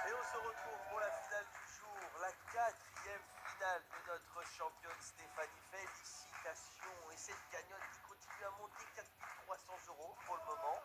Et on se retrouve pour la finale du jour, la quatrième finale de notre championne Stéphanie. Félicitations. Et cette cagnotte qui continue à monter, 4 300 € pour le moment.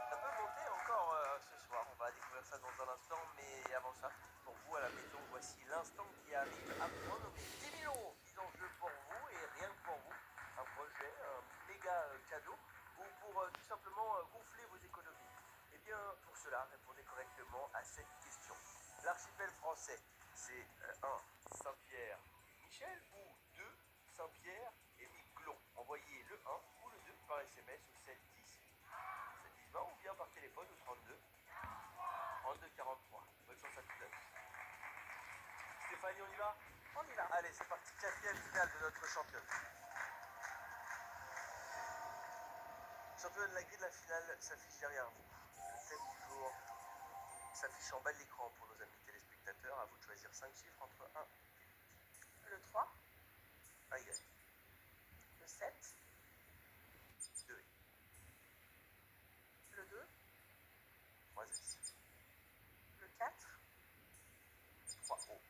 Ça peut monter encore ce soir, on va découvrir ça dans un instant. Mais avant ça, pour vous à la maison, voici l'instant qui arrive à point nommé 10 000 € mis en jeu pour vous et rien que pour vous. Un projet, un méga cadeau ou pour tout simplement gonfler vos économies. Eh bien, pour cela, répondez correctement à cette question. L'archipel français, c'est 1. Saint-Pierre et Michel ou 2. Saint-Pierre et Miquelon. Envoyez le 1 ou le 2 par SMS au 7 10 7 10 20 ou bien par téléphone au 32 32 43. Bonne chance à tous. Stéphanie, on y va? On y va. Allez, c'est parti, quatrième finale de notre championne. Championne, la grille de la finale s'affiche derrière vous. Le thème du jour s'affiche en bas de l'écran pour nos amis téléspectateurs. À vous de choisir 5 chiffres entre 1 Le 3, et 1 égale. le 7, 2 le 2, 3 S. le 4 3 O.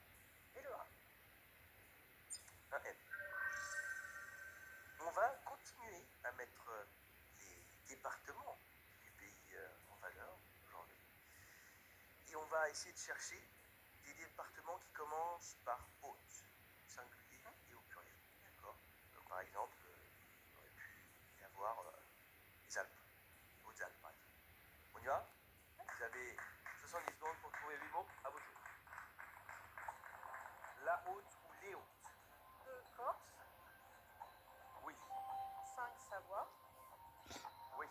et le 1. 1 M. On va continuer à mettre les départements du pays en valeur aujourd'hui. Et on va essayer de chercher des départements qui commencent par haute, singulier et au pluriel. D'accord? Donc, par exemple, il aurait pu y avoir les Alpes, les Hautes-Alpes par exemple. On y va? Vous avez 70 secondes pour trouver 8 mots, à votre tour. La haute ou les hautes? 2 Corse, Oui, 5 Savoie, oui,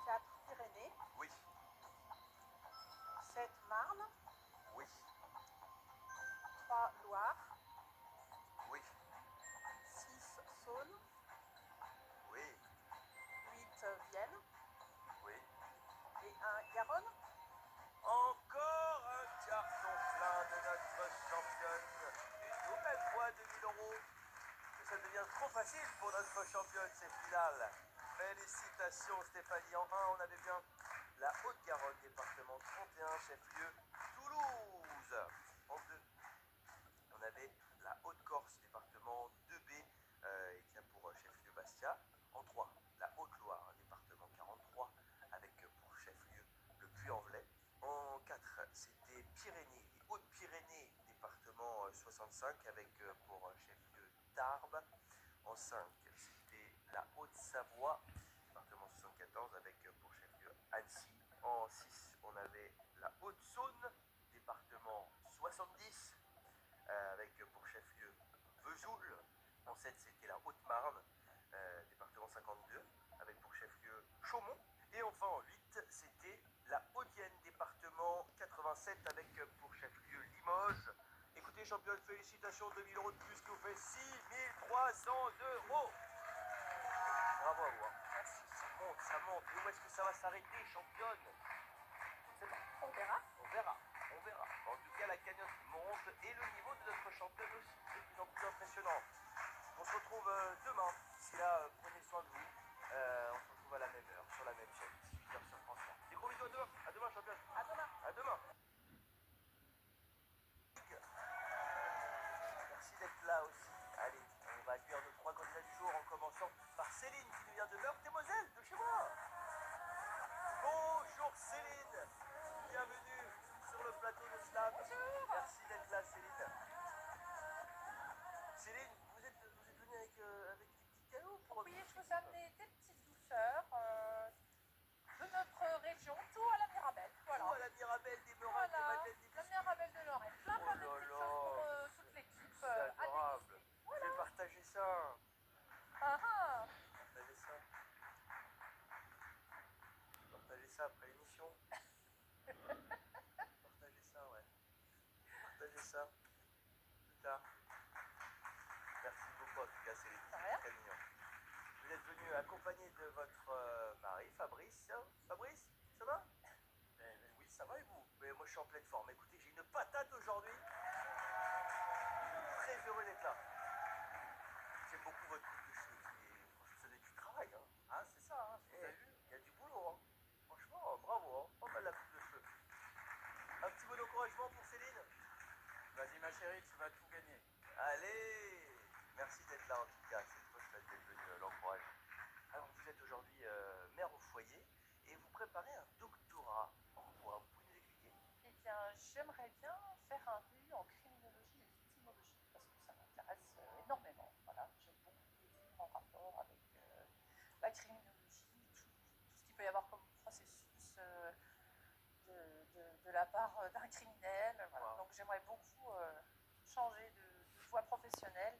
4 Pyrénées, oui, 7 Marne, oui, 3 Loire, oui, 6 Saône, oui, 8 Vienne oui. et 1 Garonne. Encore un carton plein de notre championne. Une nouvelle fois 2000 €. Ça devient trop facile pour notre championne, cette finale. Félicitations Stéphanie. En 1, on avait bien la Haute-Garonne, département 31, chef-lieu Toulouse. En 2, on avait la Haute-Corse, département 2B, et qui a pour chef-lieu Bastia. En 3, la Haute-Loire, département 43, avec pour chef-lieu le Puy-en-Velay. En 4, c'était Pyrénées, les Hautes-Pyrénées, département 65, avec pour chef-lieu Tarbes. En 5, c'était la Haute-Savoie, département 74, avec pour chef-lieu Annecy. En 6, on avait la Haute-Saône, département 70, avec pour chef-lieu Vesoul. En 7, c'était la Haute-Marne, département 52, avec pour chef-lieu Chaumont. Et enfin en 8, c'était la Haute-Vienne, département 87, avec pour chef-lieu Limoges. Écoutez, championne, félicitations, 2000 € de plus, que vous fait 6300 €. Bravo à vous. Merci. Ça monte. Et où est-ce que ça va s'arrêter, championne? Je ne sais pas. On verra. On verra, on verra. En tout cas, la cagnotte monte et le niveau de notre championne aussi, de plus en plus impressionnant. On se retrouve demain. D'ici là, prenez soin de vous. On se retrouve à la même heure, sur la même chaîne, 18 h sur France 3. Des gros bisous à demain. À demain, championne. À demain. À demain. Merci d'être là aussi. Allez, on va accueillir nos 3 candidats du jour en commençant par Céline qui nous vient de Meurthe-et-Moselle, de chez moi. Bonjour Céline, bienvenue sur le plateau de Slam. Bonjour. Merci d'être là Céline. Céline, vous êtes venue avec des petits cadeaux pour Oui, notre je vous équipe. amener des petites douceurs de notre région, tout à la Mirabelle. Voilà. Tout à la Mirabelle, des meringues, des Voilà, madeleines, des la biscuits. Mirabelle de Lorraine. Plein Oh plein de là petites là, choses pour toute l'équipe c'est à adorable. déguster. Je Voilà. vais partager ça. Ah ah. Partagez ça. Partagez ça après l'émission. Partagez ça, ouais. Partagez ça. Plus tard. Merci beaucoup en tout cas, Céline. De rien. Très mignon. Vous êtes venu accompagné de votre mari, Fabrice. Fabrice, ça va? Oui, ça va et vous? Mais moi je suis en pleine forme. Écoutez, j'ai une patate aujourd'hui. Très heureux d'être là. J'aime beaucoup votre coupe de cheveux. Franchement, ça donne du travail. Hein. Ah, c'est ça, hein, vous avez vu. Il y a du boulot. Hein. Franchement, bravo. Hein. Pas mal la coupe de cheveux. Un petit mot d'encouragement pour va tout gagner. Allez, merci d'être là en tout cas, c'est trop chouette d'être venu, l'encourage. Alors vous êtes aujourd'hui mère au foyer et vous préparez un doctorat en quoi? Vous pouvez nous expliquer? Eh bien, j'aimerais bien faire un DU en criminologie et victimologie parce que ça m'intéresse énormément. Voilà, j'aime beaucoup les livres en rapport avec la criminologie, tout ce qu'il peut y avoir comme processus de la part d'un criminel. Voilà. Wow. Donc j'aimerais beaucoup changer de voie professionnelle.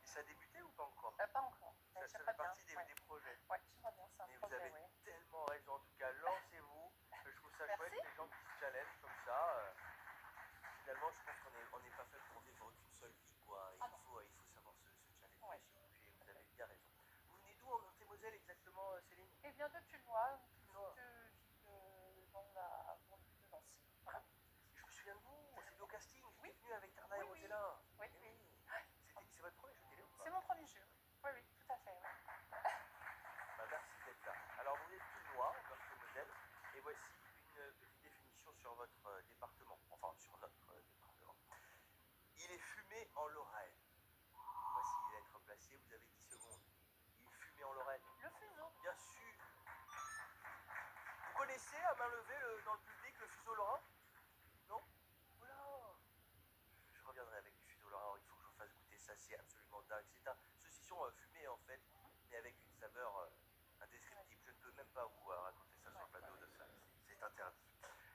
Et ça a débuté ou pas encore? Pas encore. Ça J'aimerais fait bien. partie des projets. Ouais, j'aimerais bien, c'est un Mais vous projet, avez oui. tellement raison, en tout cas, lancez-vous. Je trouve ça Merci. chouette, les gens qui se challengent comme ça. Finalement, je pense qu'on n'est pas fait pour vivre qu'une seule vie, quoi. Ah non. Il faut savoir se challenger, Ouais. se bouger. Vous avez bien raison. Vous venez d'où en Meurthe-et-Moselle exactement, Céline? Eh bien, depuis Loire, une petite Loire. ville dans la banlieue de Nancy. Voilà. Je me souviens de vous, on s'est vu au casting. Oui. J'étais venu avec Tarna et Oui, oui. Rosella. Oui, Eh oui. C'est votre premier jeu télé ou pas? C'est mon premier jeu. Oui, oui, tout à fait. Oui. Bah, merci d'être là. Alors, vous êtes du Loir, Meurthe-et-Moselle, et voici une petite définition sur votre département. Enfin, sur notre département. Il est fumé en Lorraine. Voici les lettres placées, vous avez 10 secondes. Il est fumé en Lorraine. Le fuseau. Bien sûr. Vous connaissez à main levée dans le public le fuseau lorrain? Non? Voilà. Je reviendrai avec du fuseau lorrain, il faut que je vous fasse goûter ça, c'est absolument dingue. C'est un saucisson fumé en fait, mais avec une saveur indescriptible. Je ne peux même pas vous raconter ça sur le plateau de ça, c'est interdit.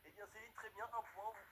Eh bien Céline, très bien, un point, vous